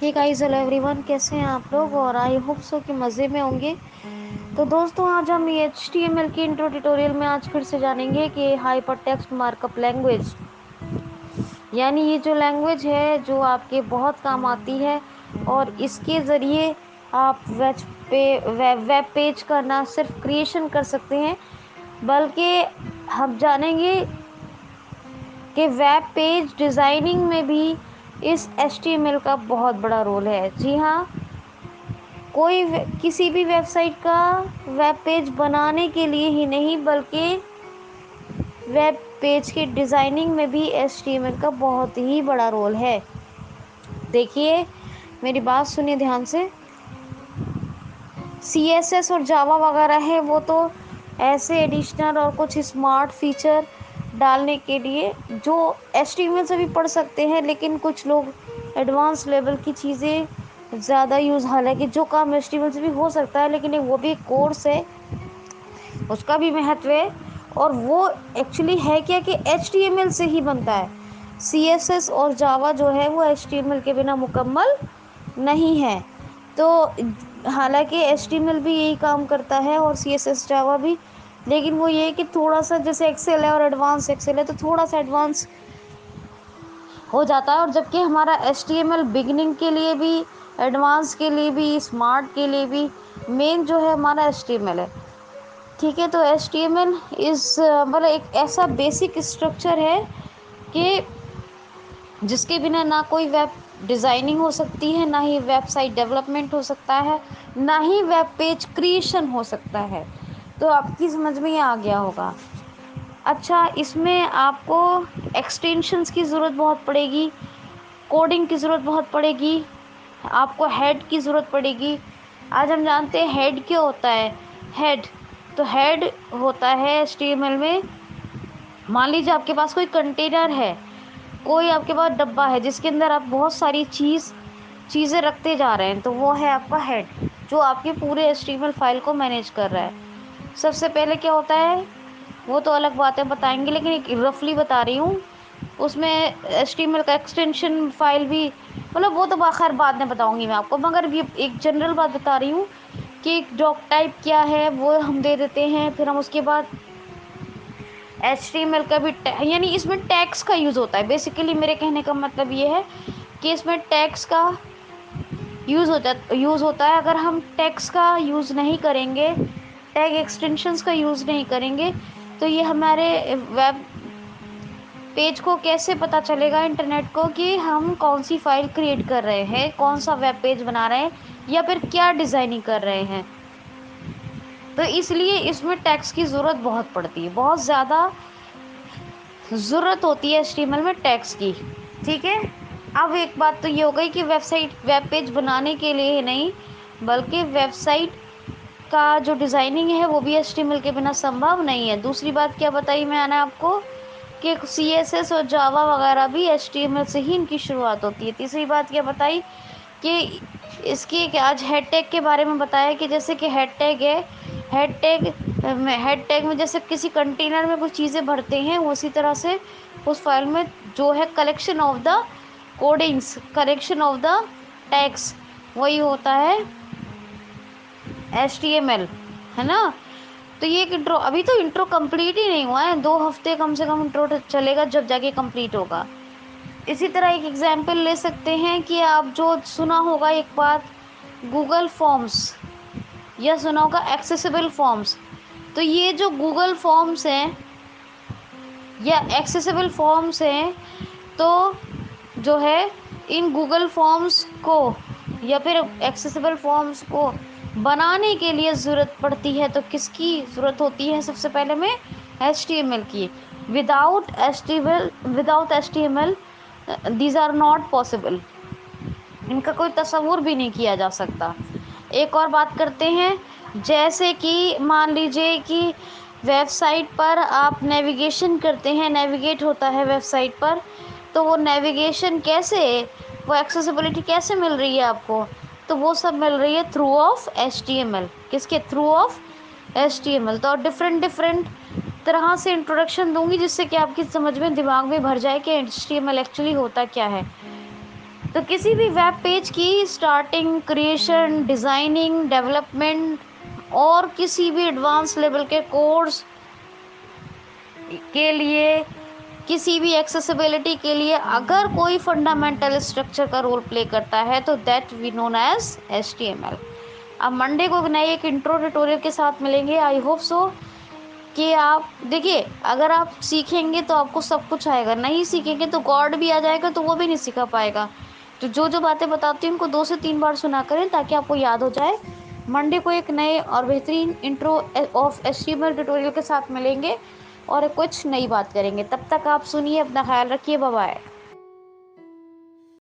Hey guys, hello everyone, कैसे हैं आप लोग। और आई होप सो कि मज़े में होंगे। तो दोस्तों, आज हम HTML की इंट्रो ट्यूटोरियल में आज फिर से जानेंगे कि हाइपर टेक्स्ट मार्कअप लैंग्वेज, यानी ये जो लैंग्वेज है जो आपके बहुत काम आती है और इसके ज़रिए आप वेब पेज का ना सिर्फ क्रिएशन कर सकते हैं, बल्कि हम जानेंगे कि वेब पेज डिज़ाइनिंग में भी इस HTML का बहुत बड़ा रोल है। जी हाँ, किसी भी वेबसाइट का वेब पेज बनाने के लिए ही नहीं, बल्कि वेब पेज की डिज़ाइनिंग में भी HTML का बहुत ही बड़ा रोल है। देखिए, मेरी बात सुनिए ध्यान से। CSS और जावा वगैरह है, वो तो ऐसे एडिशनल और कुछ स्मार्ट फीचर डालने के लिए जो HTML से भी पढ़ सकते हैं, लेकिन कुछ लोग एडवांस लेवल की चीज़ें ज़्यादा यूज़, हालांकि जो काम HTML से भी हो सकता है, लेकिन वो भी एक कोर्स है, उसका भी महत्व है। और वो एक्चुअली है क्या कि HTML से ही बनता है। CSS और जावा जो है वो HTML के बिना मुकम्मल नहीं है। तो हालांकि HTML भी यही काम करता है और CSS जावा भी, लेकिन वो ये है कि थोड़ा सा, जैसे एक्सेल है और एडवांस एक्सेल है, तो थोड़ा सा एडवांस हो जाता है। और जबकि हमारा HTML बिगिनिंग के लिए भी, एडवांस के लिए भी, स्मार्ट के लिए भी मेन जो है हमारा HTML है। ठीक है, तो HTML मतलब एक ऐसा बेसिक स्ट्रक्चर है कि जिसके बिना ना कोई वेब डिज़ाइनिंग हो सकती है, ना ही वेबसाइट डेवलपमेंट हो सकता है, ना ही वेब पेज क्रिएशन हो सकता है। तो आपकी समझ में ये आ गया होगा। अच्छा, इसमें आपको एक्सटेंशंस की ज़रूरत बहुत पड़ेगी, कोडिंग की ज़रूरत बहुत पड़ेगी, आपको हेड की ज़रूरत पड़ेगी। आज हम जानते हैं हेड क्या होता है। हेड, तो हेड होता है HTML में, मान लीजिए आपके पास कोई कंटेनर है, कोई आपके पास डब्बा है जिसके अंदर आप बहुत सारी चीज़ें रखते जा रहे हैं, तो वो है आपका हेड, जो आपके पूरे HTML फाइल को मैनेज कर रहा है। सबसे पहले क्या होता है, वो तो अलग बातें बताएंगे, लेकिन एक रफली बता रही हूँ। उसमें HTML का एक्सटेंशन फाइल भी, मतलब वो तो खैर बाद में बताऊंगी मैं आपको, मगर ये एक जनरल बात बता रही हूँ कि डॉक टाइप क्या है वो हम दे देते हैं। फिर हम उसके बाद HTML का भी यानी इसमें टैग्स का यूज़ होता है। बेसिकली मेरे कहने का मतलब ये है कि इसमें टैग्स का यूज़ होता है। अगर हम टैग्स का यूज़ नहीं करेंगे, टैग एक्सटेंशंस का यूज़ नहीं करेंगे, तो ये हमारे वेब पेज को कैसे पता चलेगा, इंटरनेट को, कि हम कौन सी फाइल क्रिएट कर रहे हैं, कौन सा वेब पेज बना रहे हैं, या फिर क्या डिज़ाइनिंग कर रहे हैं। तो इसलिए इसमें टैग्स की ज़रूरत बहुत पड़ती है, बहुत ज़्यादा ज़रूरत होती है HTML में टैग्स की। ठीक है, अब एक बात तो ये हो गई कि वेब पेज बनाने के लिए ही नहीं, बल्कि वेबसाइट का जो डिज़ाइनिंग है वो भी HTML के बिना संभव नहीं है। दूसरी बात क्या बताई मैंने आपको कि CSS और जावा वगैरह भी HTML से ही इनकी शुरुआत होती है। तीसरी बात क्या बताई कि इसकी आज हेड टैग के बारे में बताया कि जैसे कि हेड टैग है, हेड टैग में जैसे किसी कंटेनर में कुछ चीज़ें भरते हैं, उसी तरह से उस फाइल में जो है collection of the codings, collection of the tags, वही होता है HTML, है ना। तो ये एक इंट्रो, अभी तो इंट्रो कंप्लीट ही नहीं हुआ है, 2 हफ्ते कम से कम इंट्रो चलेगा, जब जाके कंप्लीट होगा। इसी तरह एक एग्जाम्पल ले सकते हैं कि आप जो सुना होगा एक बात, गूगल फॉर्म्स, या सुना होगा एक्सेसिबल फॉर्म्स। तो ये जो गूगल फॉर्म्स हैं या एक्सेसिबल फॉर्म्स हैं, तो जो है इन गूगल फॉर्म्स को या फिर एक्सेसिबल फॉर्म्स को बनाने के लिए ज़रूरत पड़ती है, तो किसकी ज़रूरत होती है सबसे पहले में, HTML की। Without HTML these are not possible, इनका कोई तस्वुर भी नहीं किया जा सकता। एक और बात करते हैं, जैसे कि मान लीजिए कि वेबसाइट पर आप नेविगेशन करते हैं, नेविगेट होता है वेबसाइट पर, तो वो नेविगेशन कैसे, वो एक्सेसिबिलिटी कैसे मिल रही है आपको, तो वो सब मिल रही है थ्रू ऑफ HTML। किसके थ्रू ऑफ HTML। तो डिफरेंट डिफरेंट तरह से इंट्रोडक्शन दूंगी, जिससे कि आपकी समझ में, दिमाग में भर जाए कि HTML एक्चुअली होता क्या है। तो किसी भी वेब पेज की स्टार्टिंग, क्रिएशन, डिज़ाइनिंग, डेवलपमेंट और किसी भी एडवांस लेवल के कोर्स के लिए, किसी भी एक्सेसिबिलिटी के लिए अगर कोई फंडामेंटल स्ट्रक्चर का रोल प्ले करता है तो that we known as HTML। अब मंडे को नए एक इंट्रो ट्यूटोरियल के साथ मिलेंगे। आई होप सो कि आप देखिए, अगर आप सीखेंगे तो आपको सब कुछ आएगा, नहीं सीखेंगे तो गॉड भी आ जाएगा तो वो भी नहीं सिखा पाएगा। तो जो जो बातें बताती हूँ उनको 2 से 3 बार सुना करें ताकि आपको याद हो जाए। मंडे को एक नए और बेहतरीन इंट्रो ऑफ HTML ट्यूटोरियल के साथ मिलेंगे और कुछ नई बात करेंगे। तब तक आप सुनिए, अपना ख्याल रखिए, बाय बाय।